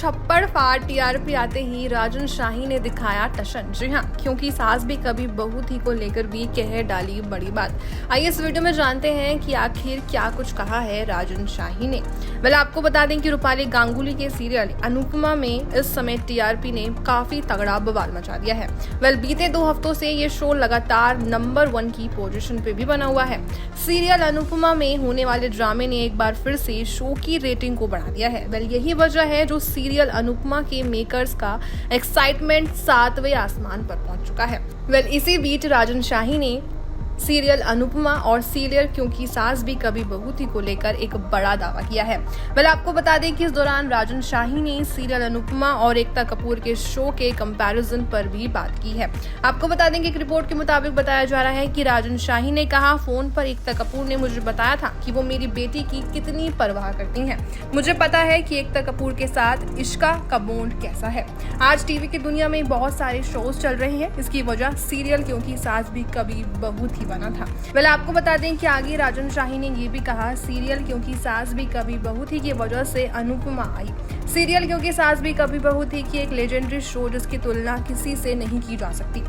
छप्पड़ फाड़ टीआरपी आते ही राजन शाही ने दिखाया टशन। जी हाँ, क्योंकि सास भी कभी बहू थी को लेकर भी कह डाली बड़ी बात। आइए इस वीडियो में जानते हैं कि आखिर क्या कुछ कहा है राजन शाही ने। आपको बता दें कि रूपाली गांगुली के सीरियल अनुपमा में इस समय टीआरपी ने काफी तगड़ा बवाल मचा दिया है। बीते 2 हफ्तों से ये शो लगातार नंबर 1 की पोजीशन पे भी बना हुआ है। सीरियल अनुपमा में होने वाले ड्रामे ने एक बार फिर से शो की रेटिंग को बढ़ा दिया है। यही वजह है जो सीरियल अनुपमा के मेकर्स का एक्साइटमेंट 7वें आसमान पर पहुंच चुका है। इसी बीच राजन शाही ने सीरियल अनुपमा और सीरियल क्योंकि सास भी कभी बहू थी को लेकर एक बड़ा दावा किया है। आपको बता दें कि इस दौरान राजन शाही ने सीरियल अनुपमा और एकता कपूर के शो के कंपैरिजन पर भी बात की है। आपको बता दें कि एक रिपोर्ट के मुताबिक बताया जा रहा है कि राजन शाही ने कहा, फोन पर एकता कपूर ने मुझे बताया था कि वो मेरी बेटी की कितनी परवाह करती हैं। मुझे पता है कि एकता कपूर के साथ इश्का का बॉन्ड कैसा है। आज टीवी की दुनिया में बहुत सारे शोज चल रहे हैं, इसकी वजह सीरियल क्योंकि सास भी कभी बहू थी बना था। आपको बता दें कि आगे राजन शाही ने ये भी कहा, सीरियल क्योंकि सास भी कभी बहू थी की वजह से अनुपमा आई। सीरियल क्योंकि सास भी कभी बहू थी की एक लेजेंडरी शो जिसकी तुलना किसी से नहीं की जा सकती।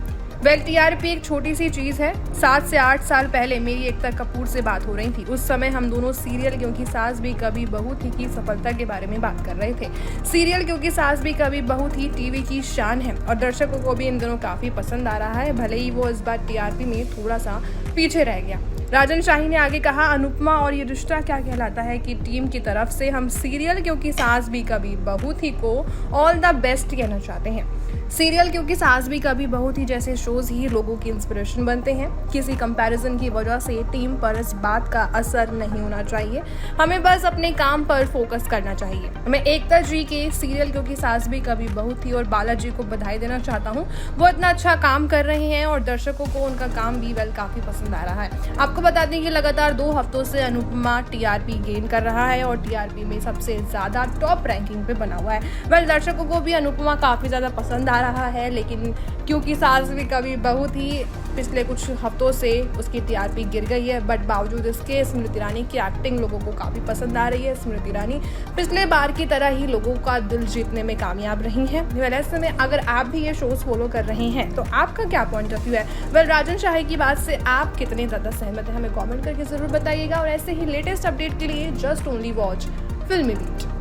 टीआरपी एक छोटी सी चीज है। 7 से 8 साल पहले मेरी एकता कपूर से बात हो रही थी। उस समय हम दोनों सीरियल क्योंकि सास भी कभी बहू थी की सफलता के बारे में बात कर रहे थे। सीरियल क्योंकि सास भी कभी बहू थी टीवी की शान है और दर्शकों को भी इन दोनों काफी पसंद आ रहा है, भले ही वो इस बार टीआरपी में थोड़ा सा पीछे रह गया। राजन शाही ने आगे कहा, अनुपमा और ये रिश्ता क्या कहलाता है कि टीम की तरफ से हम सीरियल क्योंकि सास भी कभी बहू थी को ऑल द बेस्ट कहना चाहते हैं। सीरियल क्योंकि सास भी कभी बहू थी जैसे शोज ही लोगों की इंस्पिरेशन बनते हैं। किसी कंपैरिजन की वजह से टीम पर इस बात का असर नहीं होना चाहिए। हमें बस अपने काम पर फोकस करना चाहिए। मैं एकता जी के सीरियल क्योंकि सास भी कभी बहू थी और बालाजी को बधाई देना चाहता हूँ। वो इतना अच्छा काम कर रहे हैं और दर्शकों को उनका काम भी काफी पसंद आ रहा है। आपको बता दें कि लगातार 2 हफ्तों से अनुपमा टीआरपी गेन कर रहा है और टीआरपी में सबसे ज्यादा टॉप रैंकिंग पे बना हुआ है। दर्शकों को भी अनुपमा काफी ज्यादा पसंद आ रहा है, लेकिन क्योंकि सास भी कभी बहू थी पिछले कुछ हफ्तों से उसकी टीआरपी गिर गई है। बावजूद इसके स्मृति ईरानी की एक्टिंग लोगों को काफी पसंद आ रही है। स्मृति ईरानी पिछले बार की तरह ही लोगों का दिल जीतने में कामयाब रही हैं। ऐसे में अगर आप भी ये शोज फॉलो कर रहे हैं तो आपका क्या पॉइंट ऑफ व्यू है? राजन शाही की बात से आप कितने ज्यादा सहमत हैं, हमें कमेंट करके जरूर बताइएगा। और ऐसे ही लेटेस्ट अपडेट के लिए जस्ट ओनली वॉच फिल्मी बीट।